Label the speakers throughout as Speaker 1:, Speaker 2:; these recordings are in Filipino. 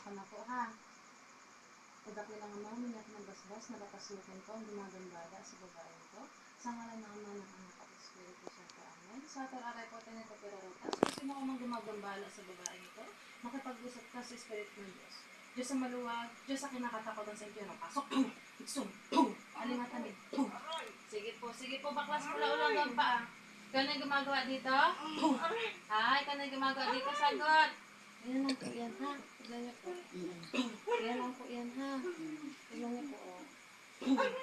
Speaker 1: ka na po ha. Pagdaki lang ang maminat ng basbas na papasukin ko ang gumagambala sa babae ito. Sa ngalan ng Ama ng Anak at Espiritu Santo. Amen. Sa aral-aray po tayo na kapirarotas. Kung sino ka mang gumagambala sa babae ito, makipag-usap ka sa Espiritu ng Diyos. Diyos sa maluwag, Diyos sa kinakatakutan sa impyerno. Pasok! Iksum! Alingatamid! Sige po, baklas mo ulang ang paa. Ikaw na gumagawa dito? Ikaw na gumagawa dito, sagot! Yan lang po yan, ha? Tignan niyo po. Yan lang po yan, ha? Tignan niyo po, oh.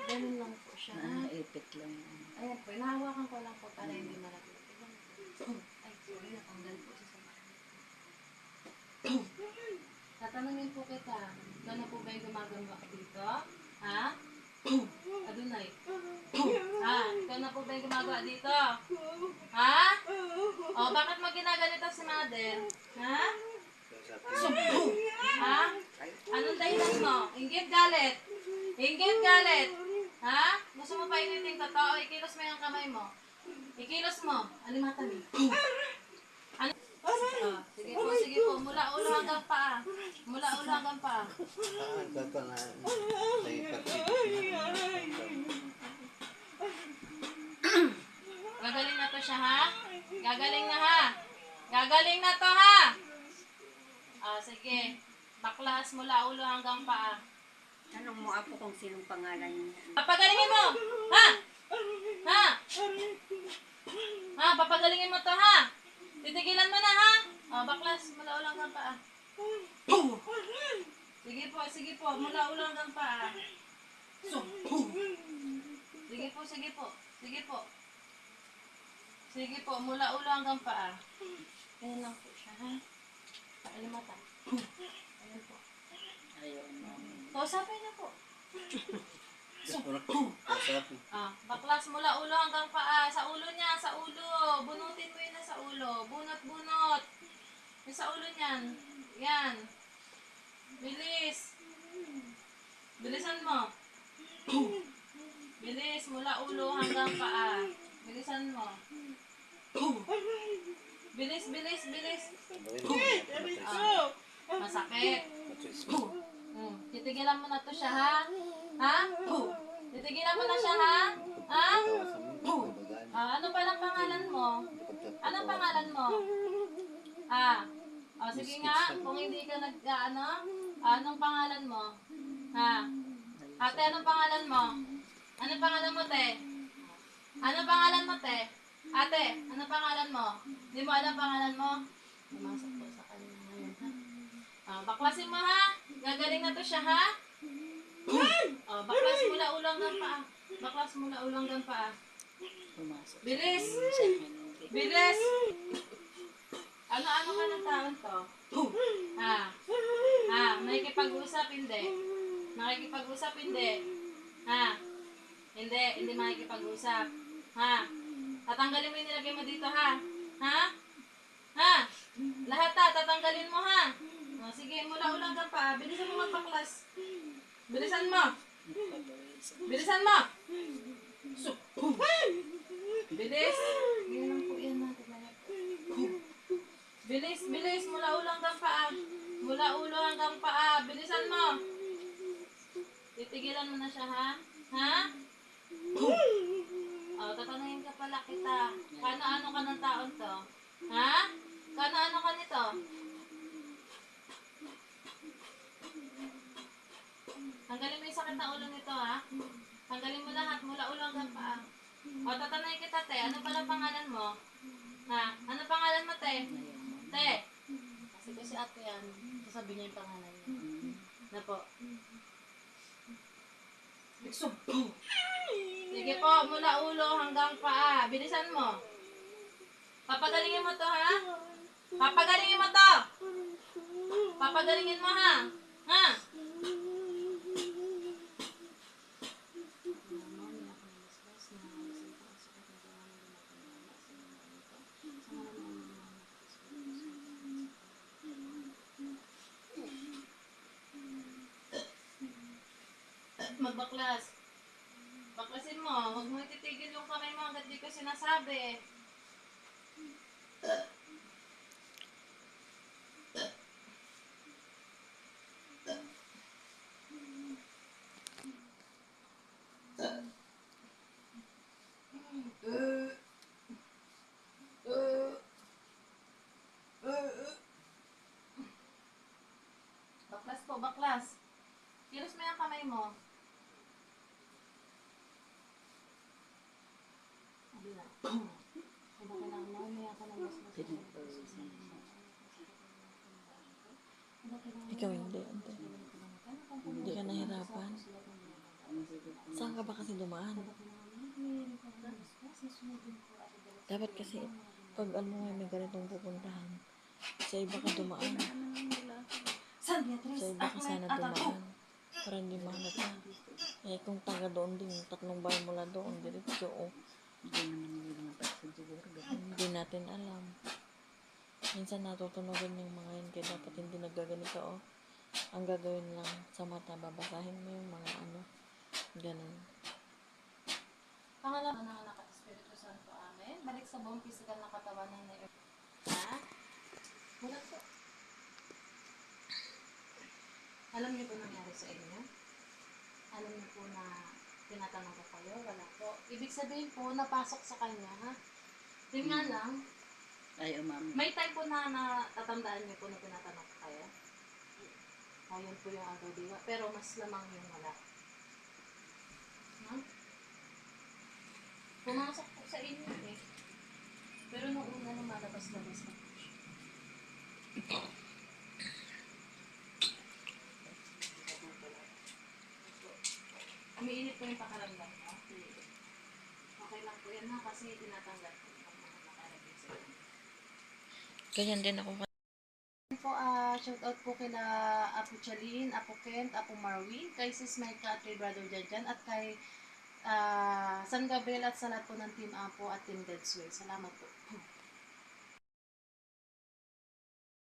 Speaker 1: Ganun lang po siya, ha?
Speaker 2: Ipit lang.
Speaker 1: Ayan po, inahawakan ko lang po para hindi malaki. Tignan niyo po. Ay, sorry, natanggal po sa sama. Tatanungin po kita, ikaw na po ba yung gumagawa dito? Ha? Adunay. Ikaw na po ba yung gumagawa dito? Ha? O, bakit mo ginaganito si mother? Ha? Ha? Anong dahilan mo? Inggit galit? Inggit galit? Ha? Gusto mo pa initing totoo? Ikilos mo yung kamay mo. Ikilos mo. Alimatan mo. Ano? Sige po. Mula ulo hanggang paa. Mula ulo hanggang paa. Gagaling na to siya, ha? Gagaling na, ha? Gagaling na to, ha? Sige. Baklas mula ulo hanggang paa.
Speaker 2: Tanong mo ako kung sinong pangalan niya.
Speaker 1: Papagalingin mo! Ha? Ha? Papagalingin mo to, ha? Titigilan mo na, ha? Baklas mula ulo hanggang paa. Sige po. Mula ulo hanggang paa. Sige po. Mula ulo hanggang paa. Ayan lang po siya, ha? Alimata. Ayan po.
Speaker 2: Ayun.
Speaker 1: Kausapin na po. Baklas mula ulo hanggang paa. Sa ulo niya, sa ulo. Bunutin mo yun na sa ulo. Bunot. Yung sa ulo niyan. Yan. Bilis. Bilisan mo. Bilis mula ulo hanggang paa. Bilisan mo. Bilis. Masakit. Titigilan mo na to siya, ha? Ha? Titigilan mo na siya, ha? Ha? Ano palang pangalan mo? Anong pangalan mo? Sige nga, kung hindi ka anong pangalan mo? Ate, anong pangalan mo? Anong pangalan mo, te? Anong pangalan mo, te? Ate, anong pangalan mo? Hindi mo alam pangalan mo? Pumasok po sa kanya ngayon, ha? Baklasin mo, ha? Gagaling na to siya, ha? Baklas mula ulo hanggang paa. Bilis! Ano ka ng taon to? Nakikipag-usap, hindi? Hindi makikipag-usap. Tatanggalin mo yung nilagay mo dito, ha? Lahat, tatanggalin mo, ha? Sige, mula ulang ka pa. Bilisan mo magpaklas. Bilisan mo. Bilis. Yan lang po yan natin. Bilis. Mula ulo hanggang paa. Bilisan mo. Titigilan mo na siya, ha? Tatanungin ka pala kita. Kano-ano ka ng taon to? Kano-ano ka nito? Tanggalin mo yung sakit na ulo nito, ha? Tanggalin mo lahat mula ulo hanggang paa. Tatanungin kita, te. Ano pala pangalan mo? Ano pangalan mo, te? Te. Kasi si ate yan. Sasabi niya yung pangalan niya. Na po. Sige po, mula ulo hanggang paa. Bilisan mo. Papagalingin mo to, ha? Papagalingin mo, ha? Magbaklas. Baklasin mo. Huwag mo ititigil yung kamay mo hanggat di ko sinasabi. mo. Sabi na. Kung bakit lang mamaya ka ng basbas.
Speaker 3: Ikaw hindi, ante. Hindi ka nahirapan. Saan ka ba kasi dumaan? Dapat kasi, pag ano nga may ganitong pupuntahan, sa iba ka dumaan.
Speaker 1: San Beatriz?
Speaker 3: Sa iba ka sana dumaan. Para hindi mahalata. Eh kung taga doon din, 3 bahay mula doon, diretso o.
Speaker 2: Hindi naman nila mapasin siguro.
Speaker 3: Hindi natin alam. Minsan natutunogan yung mga yun, kaya dapat hindi nagaganito o. Ang gagawin lang sa mata, babasahin mo yung mga ano, ganun.
Speaker 1: Pangalawa na anak at Espiritu Santo. Amen. Balik sa buong physical na katawan ng Nair. Ha? Wala po. Alam niyo po nangyari sa inyo? Alam niyo po na tinatanong ko kayo? Wala po. Ibig sabihin po, napasok sa kanya, ha? Yun nga lang,
Speaker 2: Ay, ma'am.
Speaker 1: may time po na natatandaan niyo po na tinatanong ko kayo. Ayun po yung agaw diwa. Pero mas lamang yung wala. Ha? Pumasok po sa inyo eh. Pero nung una lumalabas-labas na po siya. Umiinit po yung pakaramdam mo. Okay lang po yan ha, kasi tinatanggal po yung mga nakalagay sa inyo.
Speaker 3: Ganyan din ako.
Speaker 1: Po, shout out po kina Apo Chalin, Apo Kent, Apo Marwin, kay Sis Micah at kay Brother Janjan, at kay San Gabriel at sa lahat po ng Team Apo at Team God's Way. Salamat po.